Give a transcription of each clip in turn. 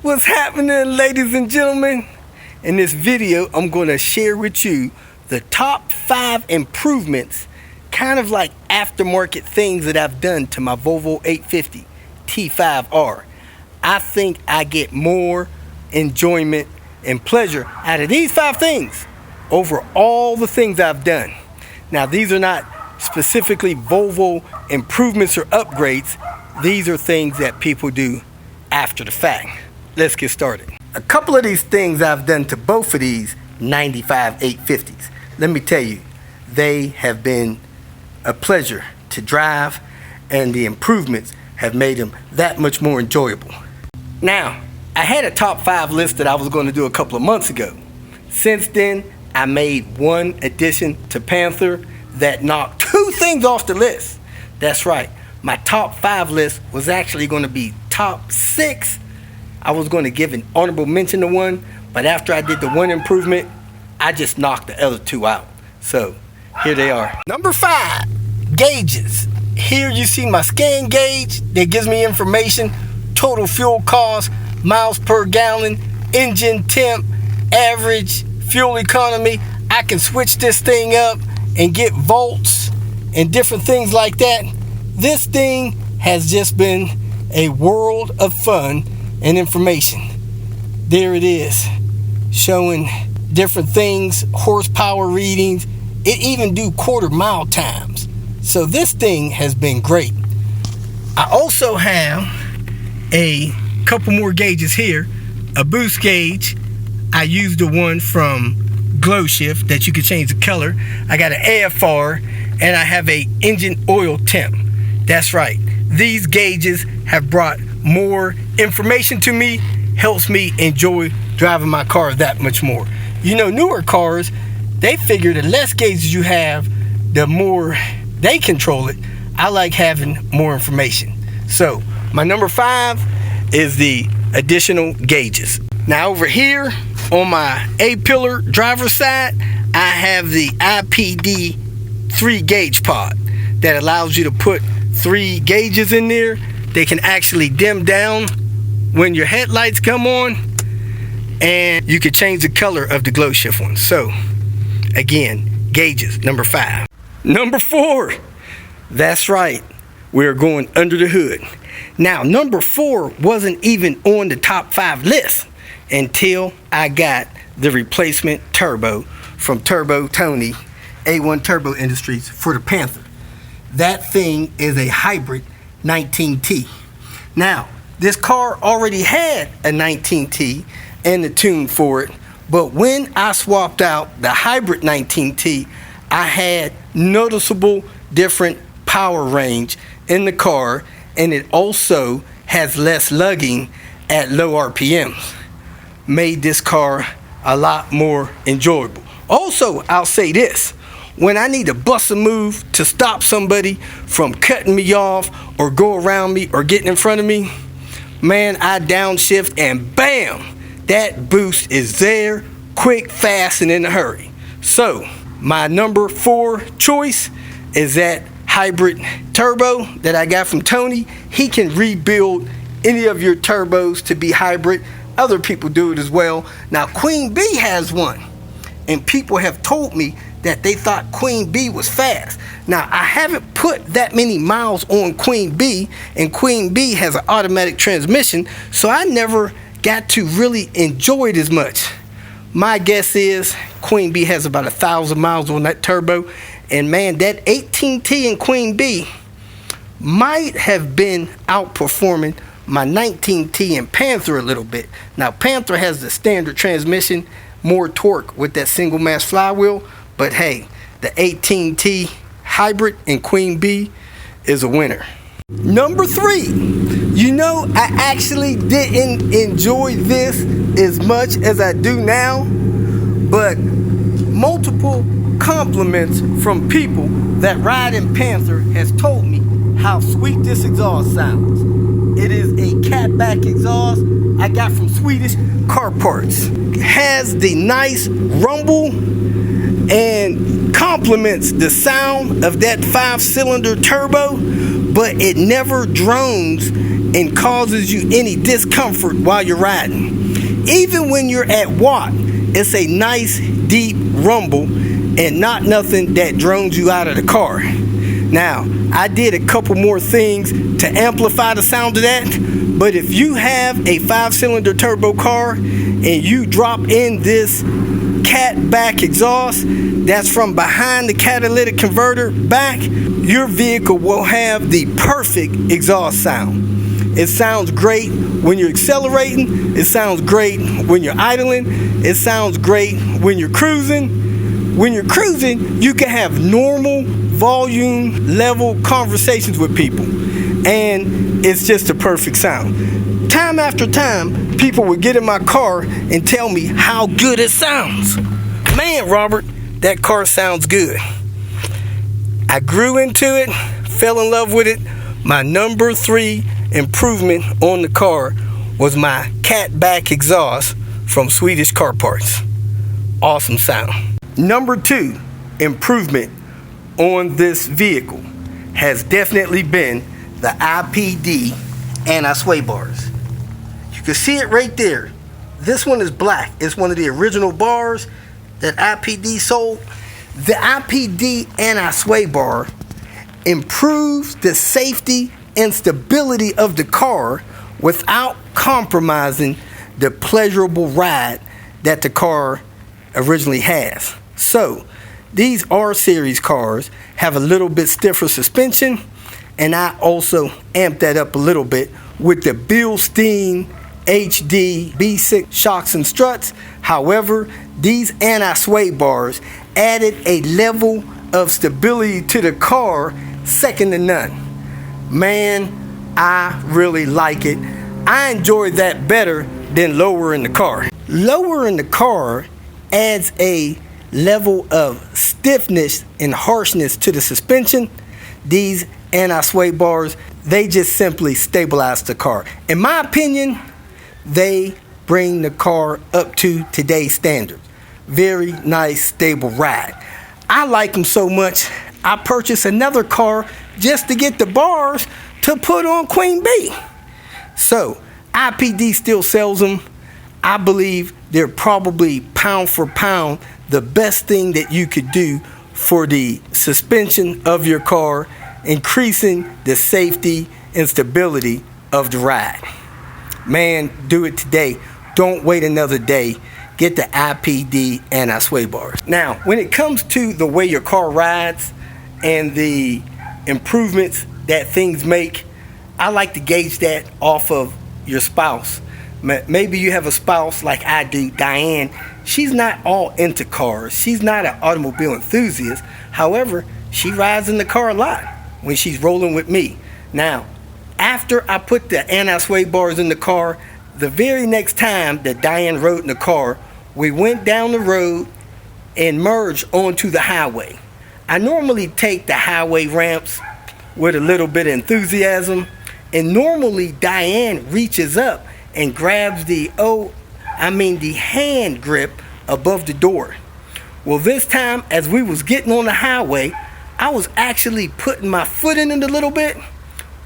What's happening, ladies and gentlemen? In this video, I'm going to share with you the top 5 improvements, kind of like aftermarket things that I've done to my Volvo 850 T5R. I think I get more enjoyment and pleasure out of these 5 things over all the things I've done. Now, these are not specifically Volvo improvements or upgrades. These are things that people do after the fact. Let's get started. A couple of these things I've done to both of these 95 850s. Let me tell you, they have been a pleasure to drive, and the improvements have made them that much more enjoyable. Now, I had a top 5 list that I was going to do a couple of months ago. Since then, I made one addition to Panther that knocked 2 things off the list. That's right, my top 5 list was actually going to be top 6. I was going to give an honorable mention to one, but after I did the one improvement, I just knocked the other 2 out. So here they are. Number 5, gauges. Here you see my scan gauge that gives me information: total fuel cost, miles per gallon, engine temp, average fuel economy. I can switch this thing up and get volts and different things like that. This thing has just been a world of fun and information. There it is, showing different things, horsepower readings. It even do quarter mile times. So this thing has been great. I also have a couple more gauges here. A boost gauge. I used the one from Glow Shift that you can change the color. I got an AFR, and I have a engine oil temp. That's right, these gauges have brought more information to me, helps me enjoy driving my car that much more. You know, newer cars, they figure the less gauges you have, the more they control it. I like having more information. So my number 5 is the additional gauges. Now over here on my A-pillar driver's side, I have the IPD 3 gauge pod that allows you to put 3 gauges in there. They can actually dim down when your headlights come on, and you can change the color of the glow shift one. So again, gauges, number 5. Number 4, that's right, we're going under the hood. Now, number 4 wasn't even on the top 5 list until I got the replacement turbo from Turbo Tony, A1 Turbo Industries, for the Panther. That thing is a hybrid 19T. Now, this car already had a 19T and the tune for it, but when I swapped out the hybrid 19T, I had noticeable different power range in the car, and it also has less lugging at low RPMs. Made this car a lot more enjoyable. Also, I'll say this: when I need to bust a move to stop somebody from cutting me off or go around me or getting in front of me, man, I downshift and bam, that boost is there, quick, fast, and in a hurry. So my number 4 choice is that hybrid turbo that I got from Tony. He can rebuild any of your turbos to be hybrid. Other people do it as well. Now, Queen Bee has one, and people have told me that they thought Queen Bee was fast. Now, I haven't put that many miles on Queen Bee, and Queen Bee has an automatic transmission, so I never got to really enjoy it as much. My guess is Queen Bee has about 1,000 miles on that turbo, and man, that 18T in Queen Bee might have been outperforming my 19T in Panther a little bit. Now, Panther has the standard transmission, more torque with that single mass flywheel, but hey, the 18T hybrid in Queen Bee is a winner. Number 3, you know, I actually didn't enjoy this as much as I do now, but multiple compliments from people that ride in Panther has told me how sweet this exhaust sounds. It is a catback exhaust I got from Swedish Car Parts. It has the nice rumble and complements the sound of that 5-cylinder turbo, but it never drones and causes you any discomfort while you're riding. Even when you're at watt, it's a nice deep rumble and not nothing that drones you out of the car. Now, I did a couple more things to amplify the sound of that, but if you have a 5-cylinder turbo car and you drop in this cat back exhaust that's from behind the catalytic converter back, your vehicle will have the perfect exhaust sound. It sounds great when you're accelerating. It sounds great when you're idling. It sounds great when you're cruising. When you're cruising, you can have normal volume level conversations with people, and it's just a perfect sound. Time after time, people would get in my car and tell me how good it sounds. Man, Robert, that car sounds good. I grew into it, fell in love with it. My number 3 improvement on the car was my cat back exhaust from Swedish Car Parts. Awesome sound. Number 2 improvement on this vehicle has definitely been the IPD anti-sway bars. You can see it right there. This one is black. It's one of the original bars that IPD sold. The IPD anti-sway bar improves the safety and stability of the car without compromising the pleasurable ride that the car originally has. So these R series cars have a little bit stiffer suspension, and I also amped that up a little bit with the Bilstein HD B6 shocks and struts. However, these anti-sway bars added a level of stability to the car second to none. Man, I really like it. I enjoy that better than lowering the car. Lowering the car adds a level of stiffness and harshness to the suspension. These anti-sway bars, they just simply stabilize the car. In my opinion, they bring the car up to today's standards. Very nice, stable ride. I like them so much, I purchased another car just to get the bars to put on Queen Bee. So, IPD still sells them. I believe they're probably pound for pound the best thing that you could do for the suspension of your car, increasing the safety and stability of the ride. Man, do it today. Don't wait another day. Get the IPD anti-sway bars. Now, when it comes to the way your car rides and the improvements that things make, I like to gauge that off of your spouse. Maybe you have a spouse like I do, Diane. She's not all into cars. She's not an automobile enthusiast. However, she rides in the car a lot when she's rolling with me. Now, after I put the anti-sway bars in the car, the very next time that Diane rode in the car, we went down the road and merged onto the highway. I normally take the highway ramps with a little bit of enthusiasm, and normally Diane reaches up and grabs the hand grip above the door. Well, this time, as we was getting on the highway, I was actually putting my foot in it a little bit.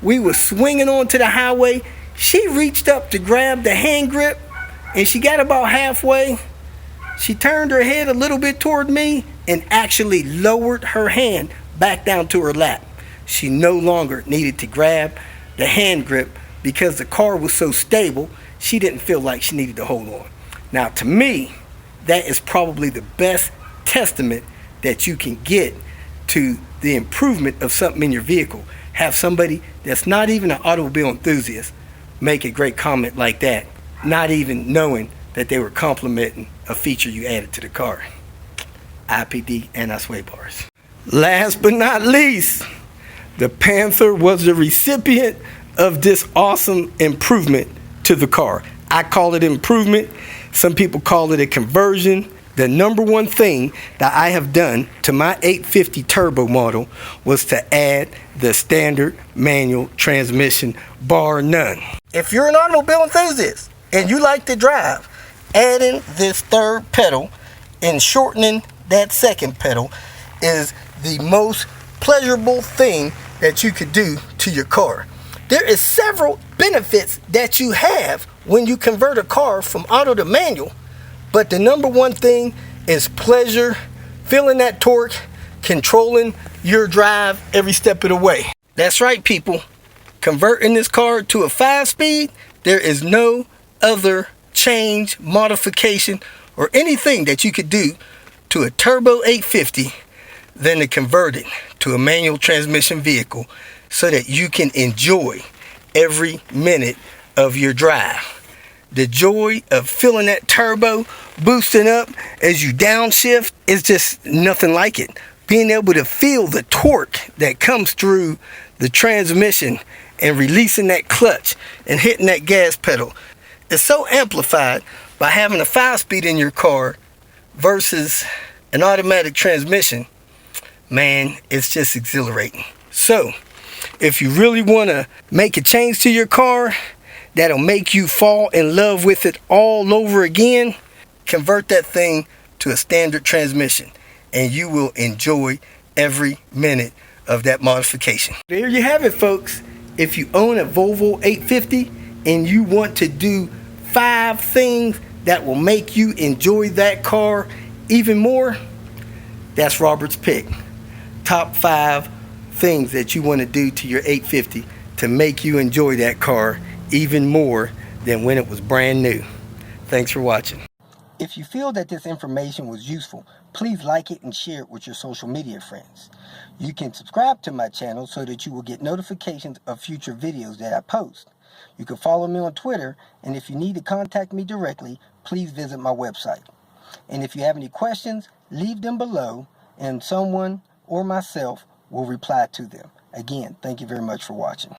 We was swinging onto the highway. She reached up to grab the hand grip, and she got about halfway. She turned her head a little bit toward me and actually lowered her hand back down to her lap. She no longer needed to grab the hand grip because the car was so stable, she didn't feel like she needed to hold on. Now, to me, that is probably the best testament that you can get to the improvement of something in your vehicle. Have somebody that's not even an automobile enthusiast make a great comment like that, not even knowing that they were complimenting a feature you added to the car. IPD anti-sway bars. Last but not least, the Panther was the recipient of this awesome improvement to the car. I call it improvement. Some people call it a conversion. The number one thing that I have done to my 850 turbo model was to add the standard manual transmission, bar none. If you're an automobile enthusiast and you like to drive, adding this third pedal and shortening that second pedal is the most pleasurable thing that you could do to your car. There is several benefits that you have when you convert a car from auto to manual. But the number one thing is pleasure, feeling that torque, controlling your drive every step of the way. That's right, people. Converting this car to a 5-speed, there is no other change, modification, or anything that you could do to a turbo 850 than to convert it to a manual transmission vehicle so that you can enjoy every minute of your drive. The joy of feeling that turbo boosting up as you downshift is just nothing like it. Being able to feel the torque that comes through the transmission and releasing that clutch and hitting that gas pedal is so amplified by having a 5-speed in your car versus an automatic transmission. Man, it's just exhilarating. So, if you really want to make a change to your car that'll make you fall in love with it all over again, convert that thing to a standard transmission and you will enjoy every minute of that modification. There you have it, folks. If you own a Volvo 850 and you want to do 5 things that will make you enjoy that car even more, that's Robert's pick. Top 5 things that you want to do to your 850 to make you enjoy that car even more than when it was brand new. Thanks for watching. If you feel that this information was useful, please like it and share it with your social media friends. You can subscribe to my channel so that you will get notifications of future videos that I post. You can follow me on Twitter, and if you need to contact me directly, please visit my website. And if you have any questions, leave them below, and someone or myself will reply to them. Again, thank you very much for watching.